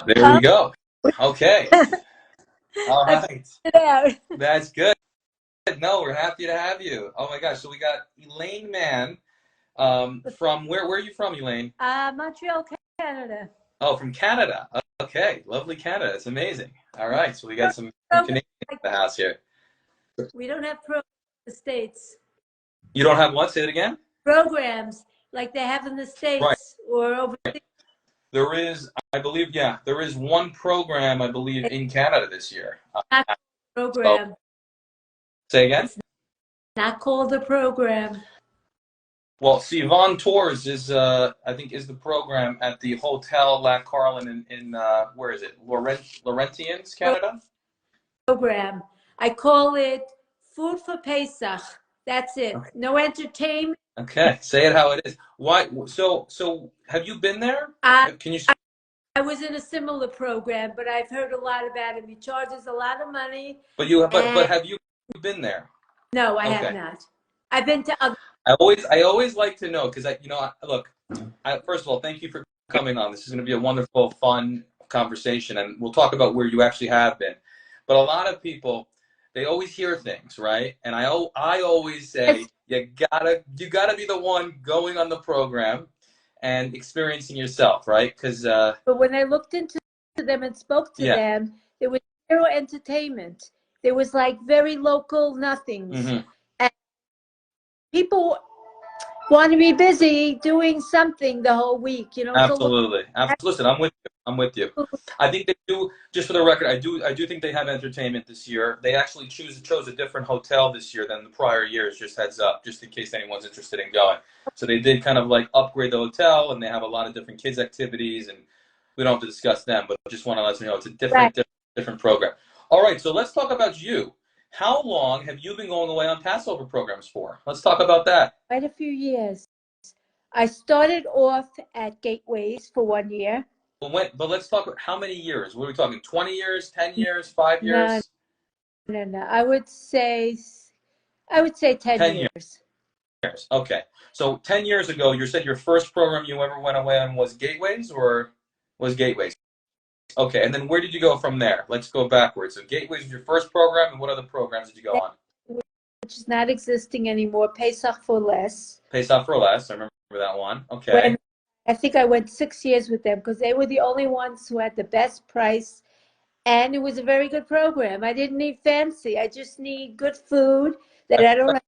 There we go. Okay. All I right. figured it out. That's good. No, we're happy to have you. Oh my gosh. So we got Elaine Mann from where are you from, Elaine? Montreal, Canada. Oh, from Canada. Okay. Lovely Canada. It's amazing. All right. So we got some Programs Canadians in like the house here. we don't have programs in the States. You don't have what? Say it again? Programs like they have in the Right. States or overseas. There is, I believe, yeah, there is one program, I believe, It's in Canada this year. not called a So program. say again? It's not called a program. Well, see, Von Tours is, I think, is the program at the Hotel La Carlin in where is it? Laurentians, Canada? Program. I call it Food for Pesach. That's it. Okay. No entertainment. Okay, say it how it is. Why? So have you been there? I, Can you? I was in a similar program, but I've heard a lot about it. He charges a lot of money, But and have you been there? no, I have Okay. not. I've been to other. I always like to know because look, first of all, thank you for coming on. This is going to be a wonderful, fun conversation, and we'll talk about where you actually have been. But a lot of people, they always hear things, right? And I always say you gotta be the one going on the program and experiencing yourself, right? Because But when I looked into them and spoke to yeah, them, there was zero entertainment. There was like very local nothings. hmm And people want to be busy doing something the whole week, to look absolutely. Listen, I'm with you. I'm with you. at. I think they do. Just for the record, I do think they have entertainment this year. They actually chose a different hotel this year than the prior years. Just heads up, just in case anyone's interested in going. So they did kind of like upgrade the hotel, and they have a lot of different kids activities, and we don't have to discuss them, but just want to let you know it's a Right. different program. All right, so let's talk about you. How long have you been going away on Passover programs for? Let's talk about that. Quite a few years. I started off at Gateways for 1 year. But let's talk about how many years. What are we talking? 20 years, 10 years, 5 No, years? no, no. I would say 10 10 years. years. Okay. So 10 years ago, you said your first program you ever went away on was Gateways or was Gateways? Okay. And then where did you go from there? Let's go backwards. So Gateways was your first program, and what other programs did you go That, on? which is not existing anymore. Pesach for less. Pesach for Less. I remember that one. When Okay. I think I went 6 years with them because they were the only ones who had the best price, and it was a very good program. I didn't need fancy. I just need good food that I don't have.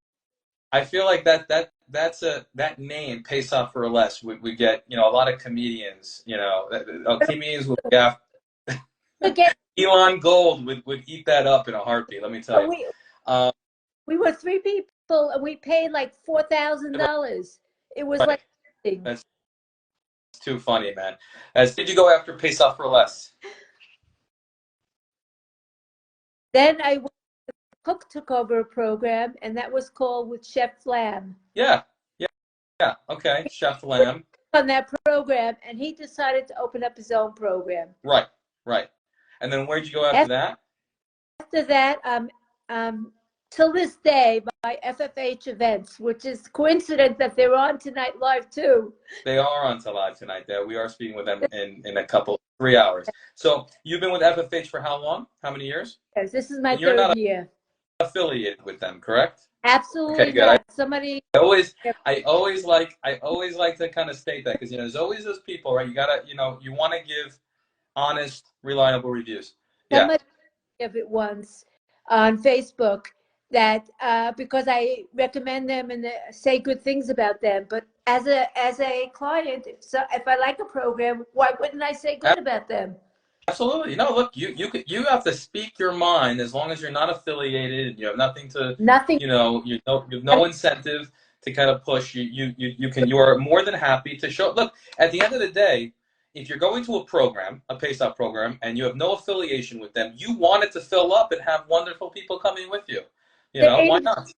I feel like that name Pesach for Less would get a lot of comedians. Comedians would have To get. Elon Gold would eat that up in a heartbeat. Let me tell But you. we Um, we were three people, and we paid like $4,000. It was like right. That's too funny, man. As did you go after Pesach for Less? then Cook took over a program, and that was called with Chef Lamb. Yeah, yeah, yeah. Okay, Chef Lamb. On that program, and he decided to open up his own program. Right, right. And then where'd you go after that? After that, till this day, my FFH events, which is coincidence that they're on tonight live too. They are on to live tonight. There, we are speaking with them in a couple 3 hours. So you've been with FFH for how long? How many years? Yes, this is my And you're third not year. affiliated with them, correct? Absolutely Okay, good. not. Somebody. I always like to kind of state that because there's always those people, right? You want to give honest, reliable reviews. Yeah, Somebody of it once on Facebook that because I recommend them and say good things about them, but as a client, if I like a program, why wouldn't I say good about them? absolutely. No, look, you have to speak your mind as long as you're not affiliated and you have nothing to, Nothing. you have no incentive to kind of push. You are more than happy to show. Look, at the end of the day, if you're going to a program, a Pesach program, and you have no affiliation with them, you want it to fill up and have wonderful people coming with you. Why not?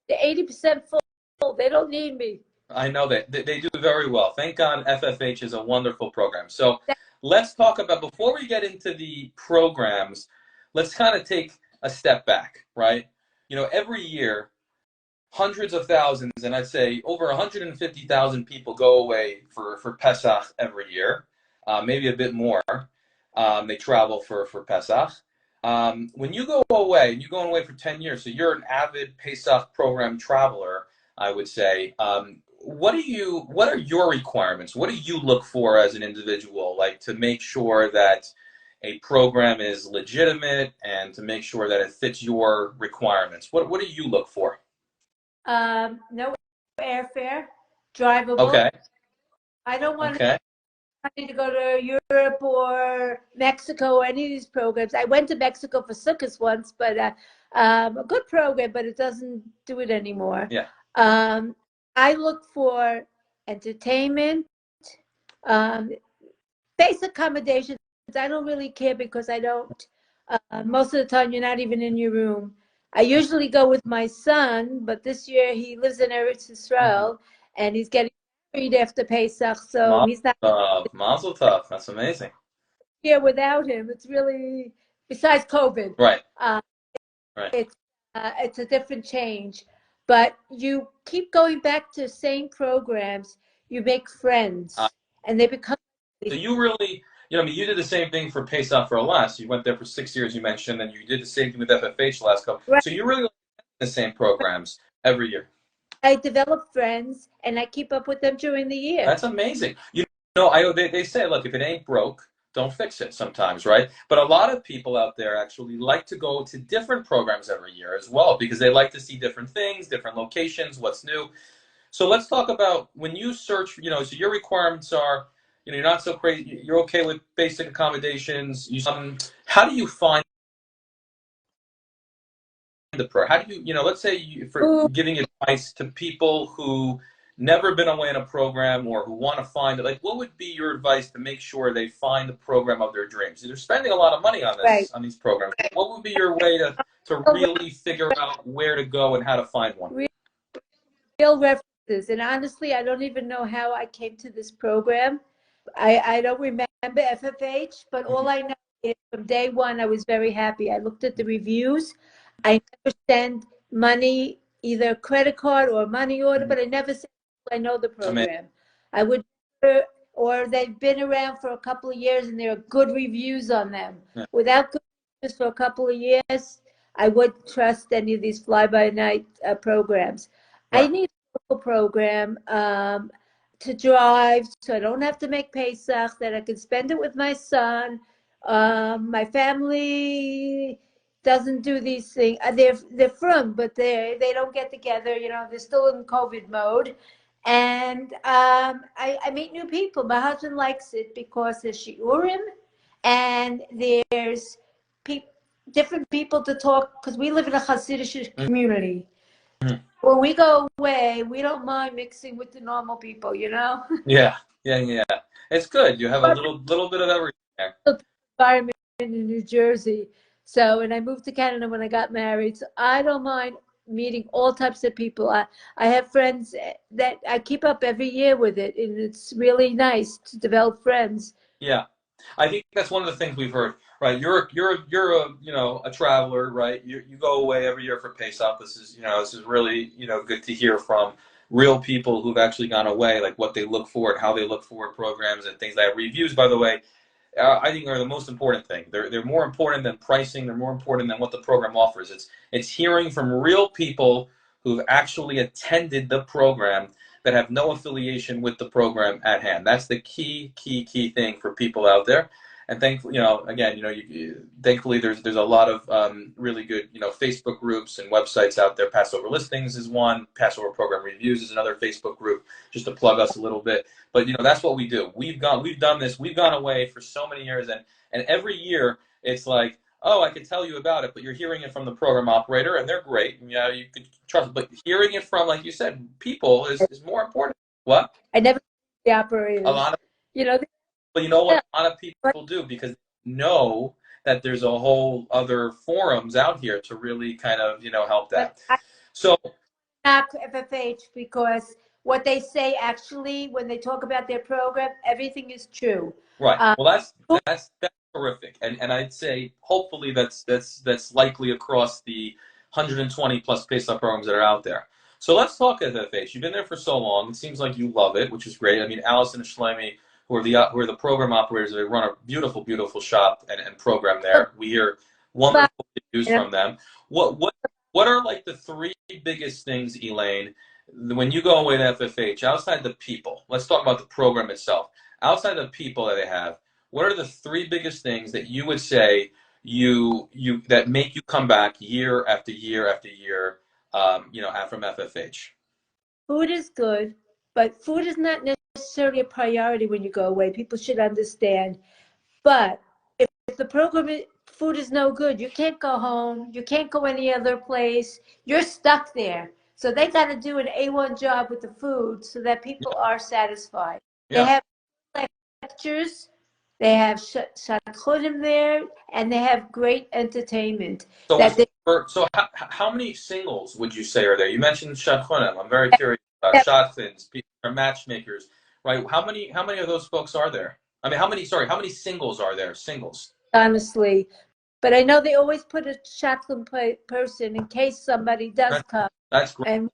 They're 80% full. They don't need me. I know that they do very well. Thank God FFH is a wonderful program. So That- let's talk about, before we get into the programs, let's kind of take a step back, right? Every year, hundreds of thousands, and I'd say over 150,000 people go away for Pesach every year, maybe a bit more. They travel for Pesach. When you go away, and you're going away for 10 years, so you're an avid Pesach program traveler, I would say. What are your requirements? What do you look for as an individual, like to make sure that a program is legitimate and to make sure that it fits your requirements? What do you look for? No airfare, drivable. Okay. I don't want Okay. to go to Europe or Mexico or any of these programs. I went to Mexico for Sukkot once, but a good program, but it doesn't do it anymore. Yeah. I look for entertainment, um, basic accommodations. I don't really care because I don't. Most of the time, you're not even in your room. I usually go with my son, but this year he lives in Eretz Mm-hmm. Israel and he's getting married after Pesach, so Mazel he's not tov. Mazel tov. That's amazing. here without him. It's really, besides COVID, Right. uh, Right. it's a different change. But you keep going back to the same programs, you make Uh, friends, and they become. so you really, I mean, you did the same thing for Pesach for Alas. You went there for 6 years, you mentioned, and you did the same thing with FFH the last couple. Right. So you really like the same programs every year. I develop friends, and I keep up with them during the year. That's amazing. They say, look, if it ain't broke, don't fix it sometimes, right? But a lot of people out there actually like to go to different programs every year as well because they like to see different things, different locations, what's new. So let's talk about when you search, so your requirements are, you're not so crazy, you're okay with basic accommodations. How do you find the pro? How do let's say for Ooh, giving advice to people who never been away in a program or who want to find it, like what would be your advice to make sure they find the program of their dreams? They're spending a lot of money right. on these programs. What would be your way to really figure out where to go and how to find one? Real references. And honestly, I don't even know how I came to this program. I don't remember FFH, but all I know is from day one, I was very happy. I looked at the reviews. I never send money, either credit card or money order, but I never said I know the Amazing. program. I would, or they've been around for a couple of years and there are good reviews on them. Yeah. Without good reviews for a couple of years, I wouldn't trust any of these fly-by-night programs. I Right. need a local program to drive, so I don't have to make Pesach, that I can spend it with my son. My family doesn't do these things. They're from, but they don't get together. They're still in COVID mode. And I meet new people. My husband likes it because there's shiurim and there's pe- different people to talk, because we live in a Hasidic community. Mhm. When we go away, we don't mind mixing with the normal people. Yeah. Yeah. Yeah. It's good. You have a But little bit of everything there. environment in New Jersey. So, and I moved to Canada when I got married. So I don't mind meeting all types of people. I have friends that I keep up every year with it, and it's really nice to develop friends. Yeah, I think that's one of the things we've heard. Right, you're a a traveler, right? You go away every year for Pesach. This is really good to hear from real people who've actually gone away, like what they look for and how they look for programs and things like that. Reviews, by the way, I think are the most important thing. They're more important than pricing. They're more important than what the program offers. It's hearing from real people who've actually attended the program that have no affiliation with the program at hand. That's the key thing for people out there. And thankfully, again, thankfully there's a lot of really good Facebook groups and websites out there. Passover listings is one. Passover program reviews is another Facebook group. Just to plug us a little bit. But that's what we do. We've done this. We've gone away for so many years, and every year it's like, oh, I could tell you about it, but you're hearing it from the program operator, and they're great. And, you could trust, but hearing it from, like you said, people is more important. What? I never the A operators. lot of, You know, but you know yeah, what? A lot of but people do because they know that there's a whole other forums out here to really kind of help but that. So not FFH, because what they say actually when they talk about their program, everything is true. right. Uh, Well, that's terrific, and I'd say hopefully that's likely across the 120 plus Pesach programs that are out there. So let's talk FFH. You've been there for so long. It seems like you love it, which is great. I mean, Allison and Shlomi, who are the program operators. They run a beautiful, beautiful shop and program there. We hear wonderful reviews from them. What are like the three biggest things, Elaine, when you go away to FFH, outside the people? Let's talk about the program itself. Outside the people that they have, what are the three biggest things that you would say you that make you come back year after year after year, from FFH? Food is good, but food is not necessarily a priority when you go away. People should understand. But if the food is no good, you can't go home. You can't go any other place. You're stuck there. So they got to do an A1 job with the food so that people are satisfied. They Yeah. have lectures, they have shadchanim there, and they have great entertainment. How many singles would you say are there? You mentioned shadchanim. I'm very curious about shadchans. People are matchmakers, right? How many of those folks are there? I mean, how many singles are there? Singles. Honestly, but I know they always put a shotgun person in case somebody does come. That's great. And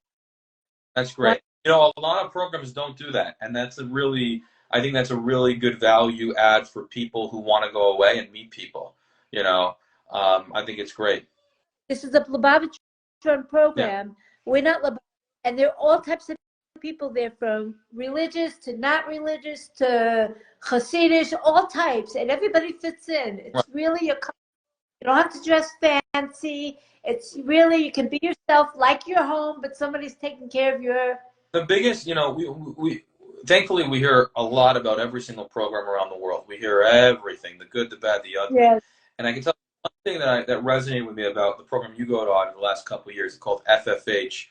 That's great. A lot of programs don't do that, and I think that's a really good value add for people who want to go away and meet people. I think it's great. this is a Lubavitch program. Yeah. We're not Lubavitch, and there are all types of people there, from religious to not religious to Hasidish, all types, and everybody fits in. It's Right. really you don't have to dress fancy. It's really, you can be yourself like your home, but somebody's taking care of your. The biggest, we thankfully we hear a lot about every single program around the world. We hear everything, the good, the bad, the ugly. Yes. And I can tell you one thing that resonated with me about the program you go to on in the last couple of years, called FFH,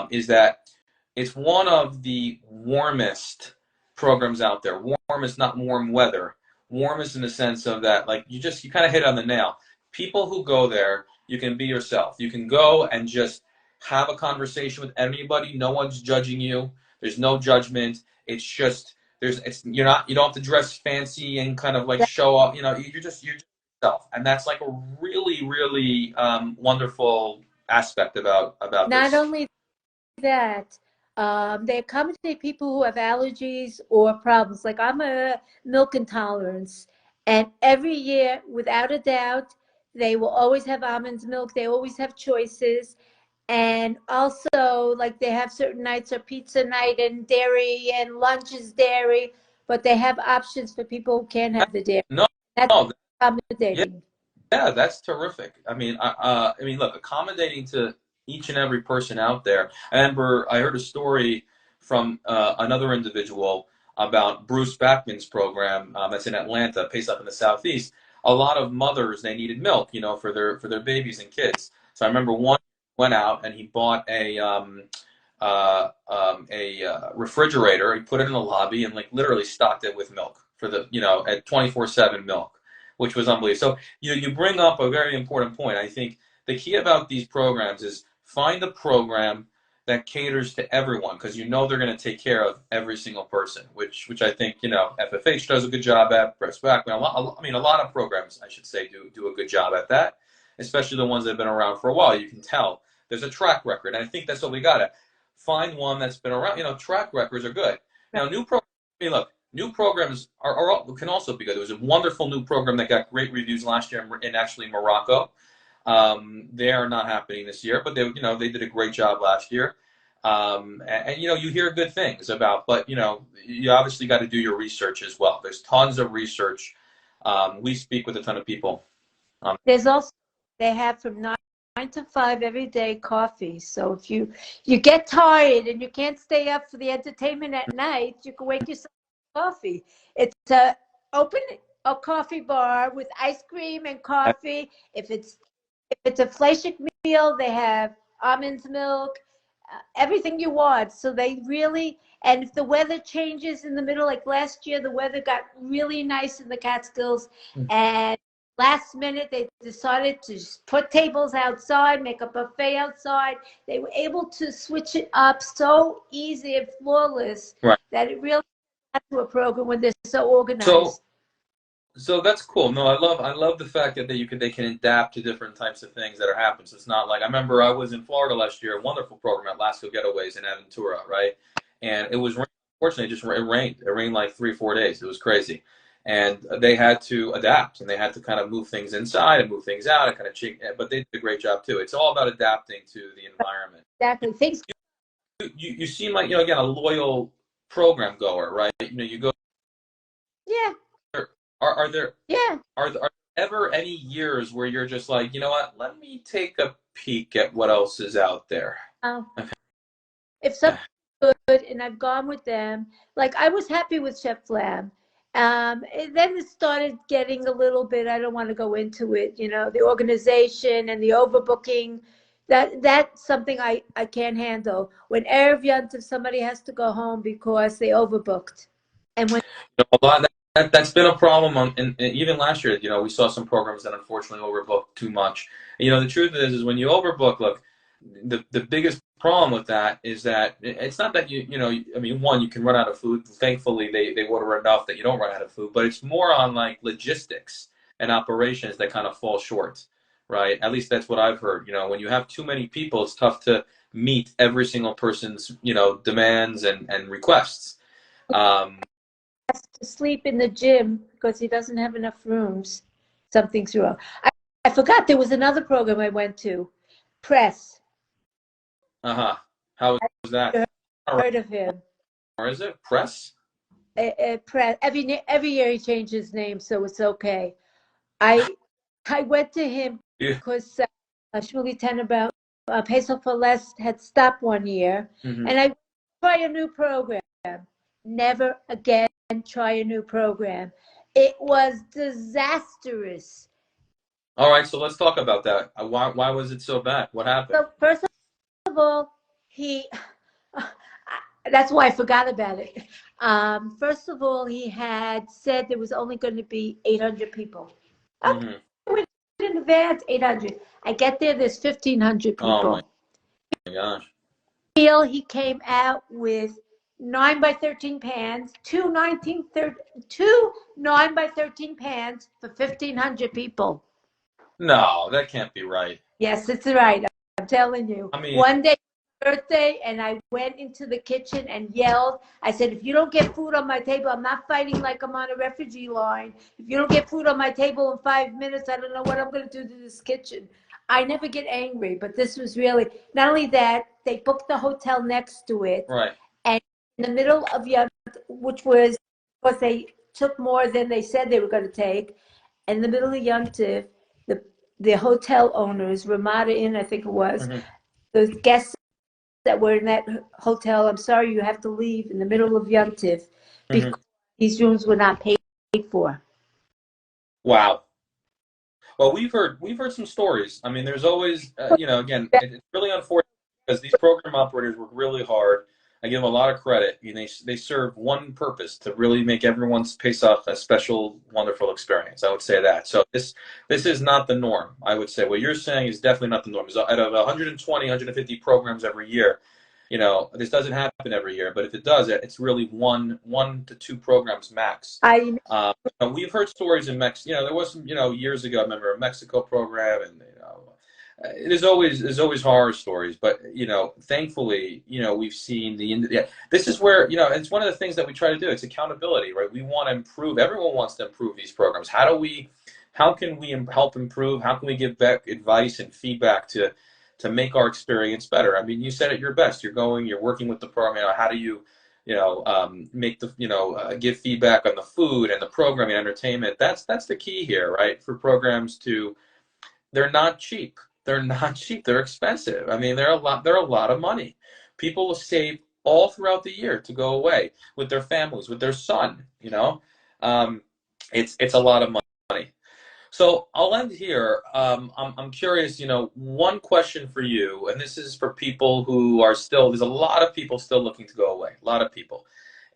is that it's one of the warmest programs out there. Warmest, not warm weather. Warmest in the sense of that, like you kind of hit on the nail. People who go there, you can be yourself. You can go and just have a conversation with anybody. No one's judging you. There's no judgment. It's just you don't have to dress fancy and kind of like show off. You're just yourself, and that's like a really, really wonderful aspect about Not this. only that, they accommodate people who have allergies or problems. Like, I'm a milk intolerance, and every year, without a doubt, they will always have almond milk. They always have choices. And also, like, they have certain nights are pizza night and dairy, and lunch is dairy, but they have options for people who can't have the dairy. No, That's no, yeah, accommodating. yeah, that's terrific. I mean, look, accommodating to each and every person out there. I remember I heard a story from another individual about Bruce Backman's program that's in Atlanta, Pesach in the Southeast. A lot of mothers, they needed milk, for their babies and kids. So I remember one went out and he bought a refrigerator. He put it in the lobby and like literally stocked it with milk for at 24/7 milk, which was unbelievable. So you bring up a very important point. I think the key about these programs is find a program that caters to everyone, because they're going to take care of every single person, which I think FFH does a good job at. Press Back, a lot of programs, I should say, do a good job at that, especially the ones that have been around for a while. You can tell there's a track record, and I think that's what we got to find, one that's been around. Track records are good. Now, new programs. Look, new programs can also be good. There was a wonderful new program that got great reviews last year in actually Morocco. They are not happening this year, but they did a great job last year. You hear good things about, but you obviously got to do your research as well. There's tons of research. We speak with a ton of people. There's also, they have from 9 to 5 every day coffee. So if you get tired and you can't stay up for the entertainment at night, you can wake yourself up with coffee. It's open a coffee bar with ice cream and coffee. If it's a fleshik meal, they have almond milk, everything you want. So they really, and if the weather changes in the middle, like last year, the weather got really nice in the Catskills, and last minute they decided to put tables outside, make a buffet outside. They were able to switch it up so easy and flawless, Right. that it really got to a program when they're so organized. So that's cool. No, I love the fact that they can adapt to different types of things that are happening. So it's not like, I remember I was in Florida last year, a wonderful program at Lasco Getaways in Aventura, right? And it was raining unfortunately, it just it rained. It rained like 3 or 4 days. It was crazy, and they had to adapt, and they had to kind of move things inside and move things out and kind of change. But they did a great job too. It's all about adapting to the environment. Exactly. Things. You seem like, again, a loyal program goer, right? You go. Yeah. Are there Yeah. are there ever any years where you're just like, you know what? Let me take a peek at what else is out there. Uh, if something's good and I've gone with them, like I was happy with Chef Flam. And then it started getting a little bit, I don't want to go into it, the organization and the overbooking. That's something I can't handle. When Erev Yontif, somebody has to go home because they overbooked. And when A lot that's been a problem even last year. We saw some programs that unfortunately overbooked too much. The truth is when you overbook, look, the biggest problem with that is that it's not that I mean, one, you can run out of food. Thankfully, they order enough that you don't run out of food, but it's more on like logistics and operations that kind of fall short, right? At least that's what I've heard. When you have too many people, it's tough to meet every single person's demands and requests. to sleep in the gym because he doesn't have enough rooms, something's wrong. I forgot there was another program I went to, Press. Uh-huh. How was that? I heard of him. Or is it Press? Press. Every year he changes his name, so it's okay. I went to him Yeah. because Shmuley Tenenbaum, Pesach for Less had stopped one year, Mm-hmm. and I try a new program. Never again try a new program. It was disastrous. All right, so let's talk about that. Why was it so bad? What happened? So first of all, that's why I forgot about it. First of all, he had said there was only going to be 800 people. Mm-hmm. Okay, in advance, 800. I get there, there's 1,500 people. Oh my gosh. He came out with 9 by 13 pans, two 9 by 13 pans for 1,500 people. No, that can't be right. Yes, it's right. I'm telling you. I mean, one day, birthday, and I went into the kitchen and yelled. I said, if you don't get food on my table, I'm not fighting like I'm on a refugee line. If you don't get food on my table in 5 minutes, I don't know what I'm going to do to this kitchen. I never get angry, but this was really, not only that, they booked the hotel next to it. right. And in the middle of Yom, which was, because they took more than they said they were going to take, in the middle of Yom Tiv, the hotel owners, Ramada Inn, I think it was, Mm-hmm. the guests that were in that hotel, I'm sorry, you have to leave in the middle of Yom Tiv because these rooms were not paid for. Wow. Well, we've heard some stories. I mean, there's always, again, it's really unfortunate because these program operators work really hard. I give them a lot of credit. They serve one purpose, to really make everyone's Pesach a special, wonderful experience. I would say that. So this is not the norm. I would say what you're saying is definitely not the norm. So out of 120, 150 programs every year, this doesn't happen every year. But if it does, it's really one to two programs max. We've heard stories in Mexico. There was some, years ago, I remember a Mexico program, and there's always horror stories, but thankfully, we've seen this is where, it's one of the things that we try to do. It's accountability, right? We want to improve. Everyone wants to improve these programs. How can we help improve? How can we give back advice and feedback to make our experience better? I mean, you said it your best. You're working with the program. How do you make the give feedback on the food and the programming and entertainment? That's the key here, right? For programs they're not cheap. They're not cheap. They're expensive. I mean, they're a lot of money. People will save all throughout the year to go away with their families, with their son. It's a lot of money. So I'll end here. I'm curious. One question for you, and this is for people who are still. There's a lot of people still looking to go away. A lot of people,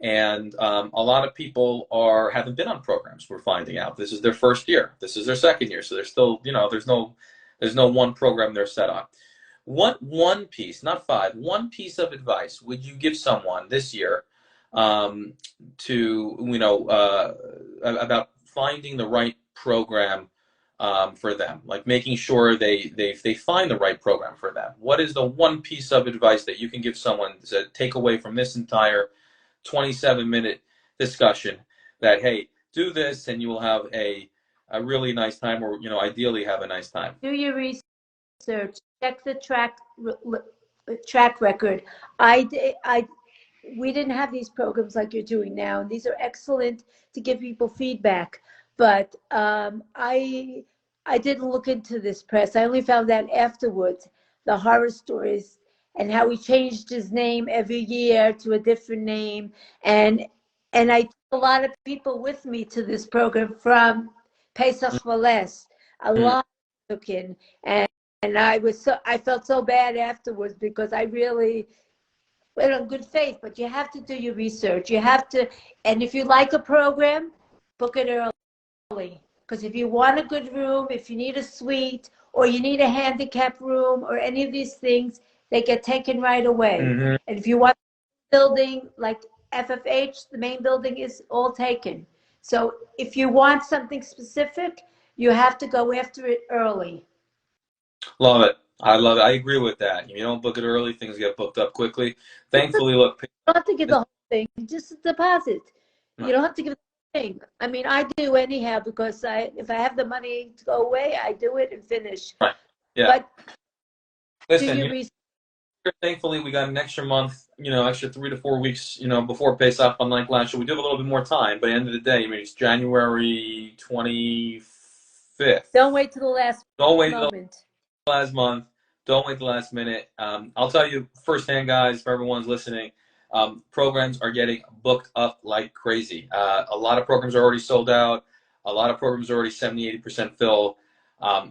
and a lot of people haven't been on programs. We're finding out this is their first year. This is their second year. So they're still. There's no one program they're set on. What one piece, not five, one piece of advice would you give someone this year about finding the right program for them, like making sure they find the right program for them? What is the one piece of advice that you can give someone to take away from this entire 27-minute discussion that, hey, do this and you will have a really nice time, or ideally have a nice time. Do your research. Check the track record. We didn't have these programs like you're doing now, and these are excellent to give people feedback. But I didn't look into this press. I only found out afterwards the horror stories and how he changed his name every year to a different name, and I took a lot of people with me to this program from Pesach Vales. A lot took in, and I felt so bad afterwards because I really went on good faith. But you have to do your research. You have to, and if you like a program, book it early. Because if you want a good room, if you need a suite, or you need a handicap room, or any of these things, they get taken right away. Mm-hmm. And if you want a building like FFH, the main building is all taken. So if you want something specific, you have to go after it early. Love it. I love it. I agree with that. If you don't book it early, things get booked up quickly. Thankfully, look. You don't have to give the whole thing, just a deposit. You don't have to give the thing. I mean, I do anyhow because if I have the money to go away, I do it and finish. Right. Yeah. But listen, thankfully we got an extra month, extra 3 to 4 weeks, before Pesach. Unlike last year, we do have a little bit more time. By the end of the day, I mean, it's January 25th. Don't wait to the last moment. Last month. Don't wait the last minute. I'll tell you firsthand, guys, for everyone's listening, programs are getting booked up like crazy. A lot of programs are already sold out. A lot of programs are already 70-80% filled.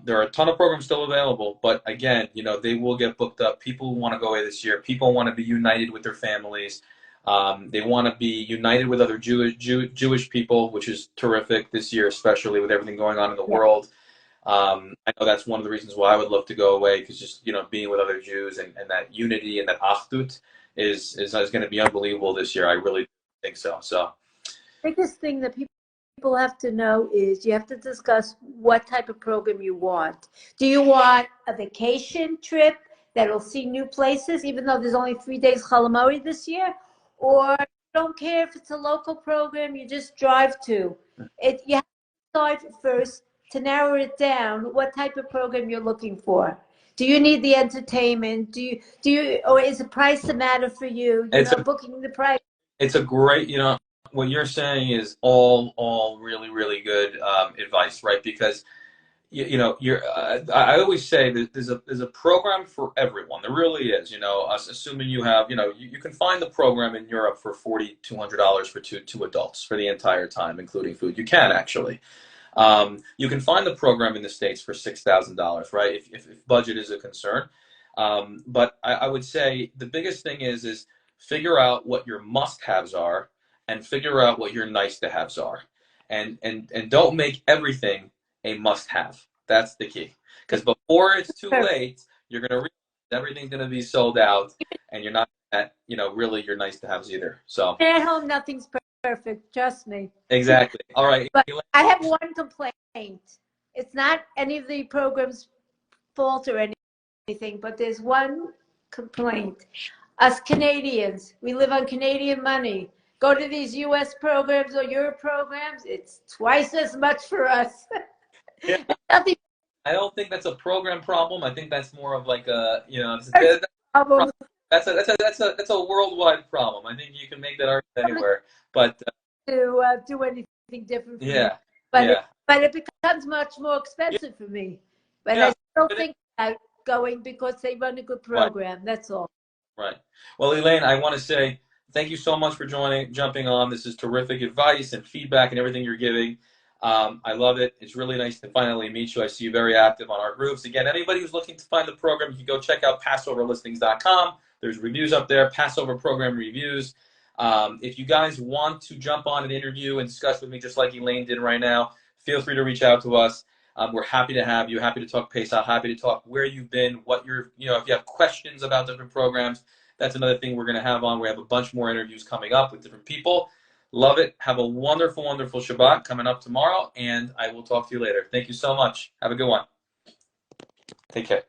There are a ton of programs still available, but again, they will get booked up. People want to go away this year. People want to be united with their families. They want to be united with other Jewish people, which is terrific this year, especially with everything going on in the world. I know that's one of the reasons why I would love to go away, because just being with other Jews and that unity and that achdut is going to be unbelievable this year. I really think so. So, biggest thing that people have to know is you have to discuss what type of program you want. Do you want a vacation trip that'll see new places, even though there's only 3 days Chol Hamoed this year, or you don't care if it's a local program, you just drive to it? You have to start first to narrow it down what type of program you're looking for. Do you need the entertainment? Do you, or is the price a matter for you? Booking the price. It's a great, what you're saying is all really, really good advice, right? Because I always say that there's a program for everyone. There really is. Assuming you have, you can find the program in Europe for $4,200 for two adults for the entire time, including food. You can actually. You can find the program in the States for $6,000, right? If budget is a concern. But I would say the biggest thing is figure out what your must-haves are and figure out what your nice-to-haves are. And don't make everything a must-have. That's the key. Because before it's too late, you're going to realize everything's going to be sold out, and you're not at, really your nice-to-haves either. So at home, nothing's perfect. Trust me. Exactly. All right. But I have one complaint. It's not any of the programs' fault or anything, but there's one complaint. Us Canadians, we live on Canadian money. Go to these U.S. programs or Europe programs, it's twice as much for us. Yeah. I don't think that's a program problem. I think that's more of like a, that's a worldwide problem. I think you can make that argument anywhere, but to do anything different. For yeah, me. But it becomes much more expensive for me. But I still think about going because they run a good program. Right. That's all. Right. Well, Elaine, I want to say thank you so much for jumping on. This is terrific advice and feedback and everything you're giving. I love it. It's really nice to finally meet you. I see you very active on our groups. Again, anybody who's looking to find the program, you can go check out PassoverListings.com. There's reviews up there, Passover program reviews. If you guys want to jump on an interview and discuss with me just like Elaine did right now, feel free to reach out to us. We're happy to have you, happy to talk Pesach, happy to talk where you've been, what you're, if you have questions about different programs, that's another thing we're going to have on. We have a bunch more interviews coming up with different people. Love it. Have a wonderful, wonderful Shabbat coming up tomorrow, and I will talk to you later. Thank you so much. Have a good one. Take care.